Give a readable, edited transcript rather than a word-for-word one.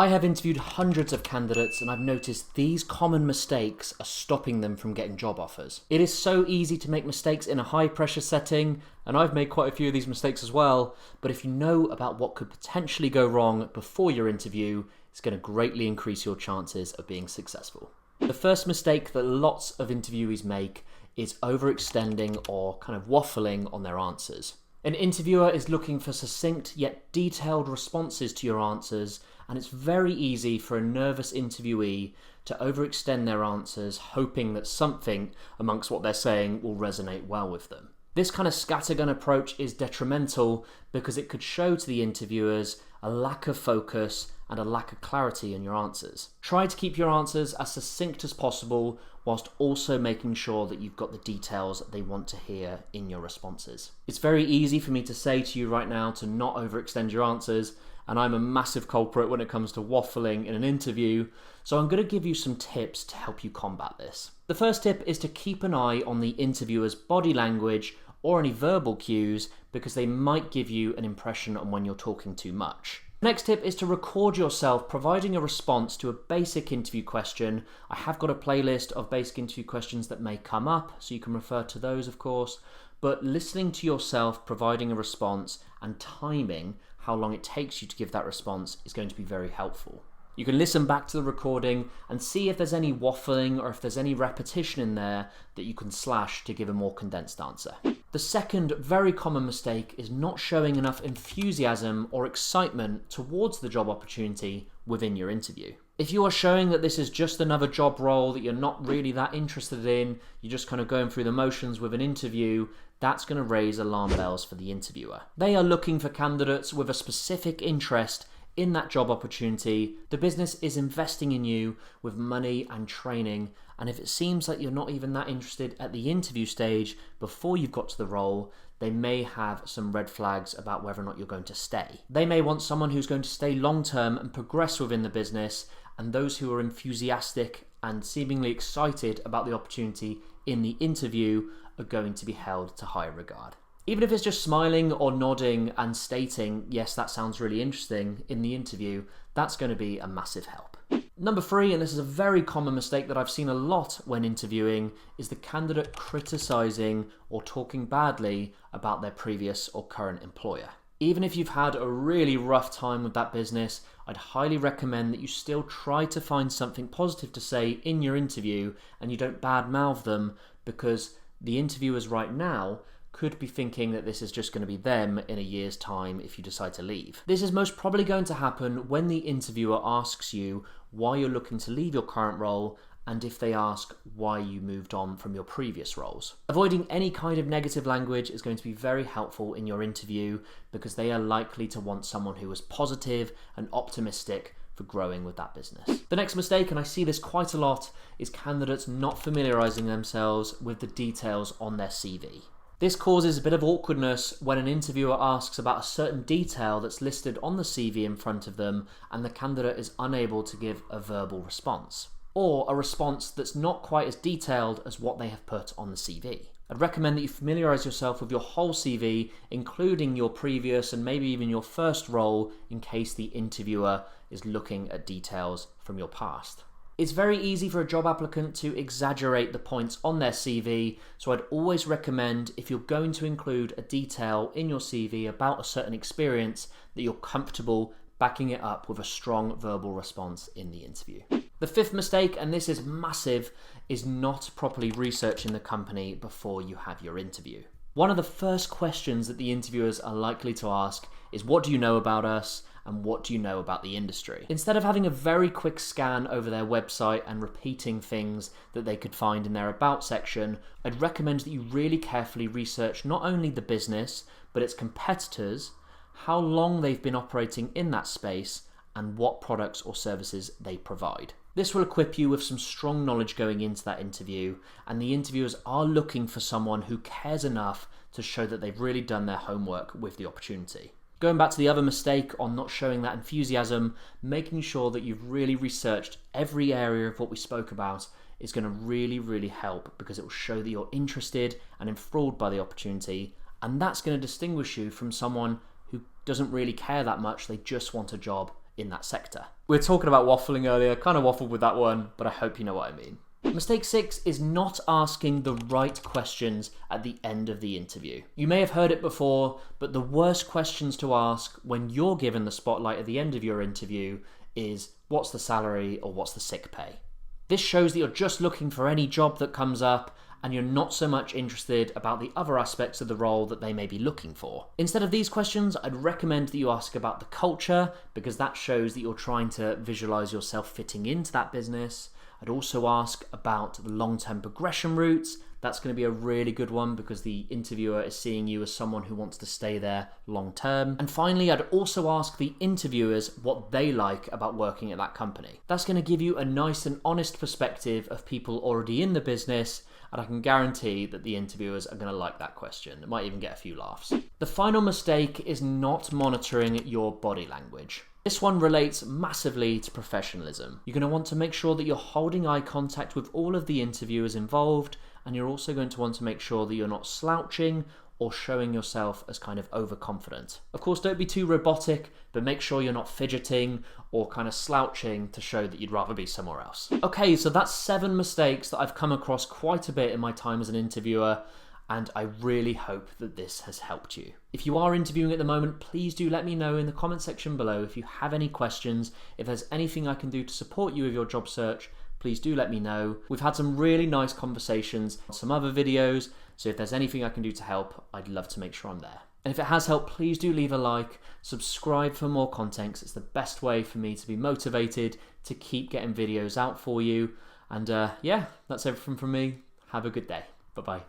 I have interviewed hundreds of candidates and I've noticed these common mistakes are stopping them from getting job offers. It is so easy to make mistakes in a high pressure setting, and I've made quite a few of these mistakes as well, but if you know about what could potentially go wrong before your interview, it's going to greatly increase your chances of being successful. The first mistake that lots of interviewees make is overextending or kind of waffling on their answers. An interviewer is looking for succinct yet detailed responses to your answers, and it's very easy for a nervous interviewee to overextend their answers, hoping that something amongst what they're saying will resonate well with them. This kind of scattergun approach is detrimental because it could show to the interviewers a lack of focus and a lack of clarity in your answers. Try to keep your answers as succinct as possible whilst also making sure that you've got the details they want to hear in your responses. It's very easy for me to say to you right now to not overextend your answers, and I'm a massive culprit when it comes to waffling in an interview, so I'm going to give you some tips to help you combat this. The first tip is to keep an eye on the interviewer's body language or any verbal cues, because they might give you an impression on when you're talking too much. Next tip is to record yourself providing a response to a basic interview question. I have got a playlist of basic interview questions that may come up, so you can refer to those, of course, but listening to yourself providing a response and timing how long it takes you to give that response is going to be very helpful. You can listen back to the recording and see if there's any waffling or if there's any repetition in there that you can slash to give a more condensed answer. The second very common mistake is not showing enough enthusiasm or excitement towards the job opportunity within your interview. If you are showing that this is just another job role that you're not really that interested in, you're just kind of going through the motions with an interview, that's going to raise alarm bells for the interviewer. They are looking for candidates with a specific interest in that job opportunity. The business is investing in you with money and training, and if it seems like you're not even that interested at the interview stage before you've got to the role, they may have some red flags about whether or not you're going to stay. They may want someone who's going to stay long term and progress within the business, and those who are enthusiastic and seemingly excited about the opportunity in the interview are going to be held to high regard. Even if it's just smiling or nodding and stating, yes, that sounds really interesting in the interview, that's going to be a massive help. Number 3, and this is a very common mistake that I've seen a lot when interviewing, is the candidate criticizing or talking badly about their previous or current employer. Even if you've had a really rough time with that business, I'd highly recommend that you still try to find something positive to say in your interview and you don't badmouth them, because the interviewers right now could be thinking that this is just going to be them in a year's time if you decide to leave. This is most probably going to happen when the interviewer asks you why you're looking to leave your current role, and if they ask why you moved on from your previous roles. Avoiding any kind of negative language is going to be very helpful in your interview, because they are likely to want someone who is positive and optimistic for growing with that business. The next mistake, and I see this quite a lot, is candidates not familiarizing themselves with the details on their CV. This causes a bit of awkwardness when an interviewer asks about a certain detail that's listed on the CV in front of them and the candidate is unable to give a verbal response, or a response that's not quite as detailed as what they have put on the CV. I'd recommend that you familiarise yourself with your whole CV, including your previous and maybe even your first role, in case the interviewer is looking at details from your past. It's very easy for a job applicant to exaggerate the points on their CV, so I'd always recommend, if you're going to include a detail in your CV about a certain experience, that you're comfortable backing it up with a strong verbal response in the interview. The 5th mistake, and this is massive, is not properly researching the company before you have your interview. One of the first questions that the interviewers are likely to ask is, what do you know about us? And what do you know about the industry? Instead of having a very quick scan over their website and repeating things that they could find in their About section, I'd recommend that you really carefully research not only the business, but its competitors, how long they've been operating in that space, and what products or services they provide. This will equip you with some strong knowledge going into that interview, and the interviewers are looking for someone who cares enough to show that they've really done their homework with the opportunity. Going back to the other mistake on not showing that enthusiasm, making sure that you've really researched every area of what we spoke about is going to really help, because it will show that you're interested and enthralled by the opportunity, and that's going to distinguish you from someone who doesn't really care that much, they just want a job in that sector. We were talking about waffling earlier, kind of waffled with that one, but I hope you know what I mean. Mistake 6 is not asking the right questions at the end of the interview. You may have heard it before, but the worst questions to ask when you're given the spotlight at the end of your interview is, what's the salary or what's the sick pay? This shows that you're just looking for any job that comes up and you're not so much interested about the other aspects of the role that they may be looking for. Instead of these questions, I'd recommend that you ask about the culture, because that shows that you're trying to visualize yourself fitting into that business. I'd also ask about the long-term progression routes. That's going to be a really good one because the interviewer is seeing you as someone who wants to stay there long-term. And finally, I'd also ask the interviewers what they like about working at that company. That's going to give you a nice and honest perspective of people already in the business, and I can guarantee that the interviewers are going to like that question. It might even get a few laughs. The final mistake is not monitoring your body language. This one relates massively to professionalism. You're going to want to make sure that you're holding eye contact with all of the interviewers involved, and you're also going to want to make sure that you're not slouching or showing yourself as kind of overconfident. Of course, don't be too robotic, but make sure you're not fidgeting or kind of slouching to show that you'd rather be somewhere else. Okay, so that's 7 mistakes that I've come across quite a bit in my time as an interviewer, and I really hope that this has helped you. If you are interviewing at the moment, please do let me know in the comment section below if you have any questions. If there's anything I can do to support you with your job search, please do let me know. We've had some really nice conversations on some other videos, so if there's anything I can do to help, I'd love to make sure I'm there. And if it has helped, please do leave a like, subscribe for more content, 'cause it's the best way for me to be motivated to keep getting videos out for you. And yeah, that's everything from me. Have a good day. Bye-bye.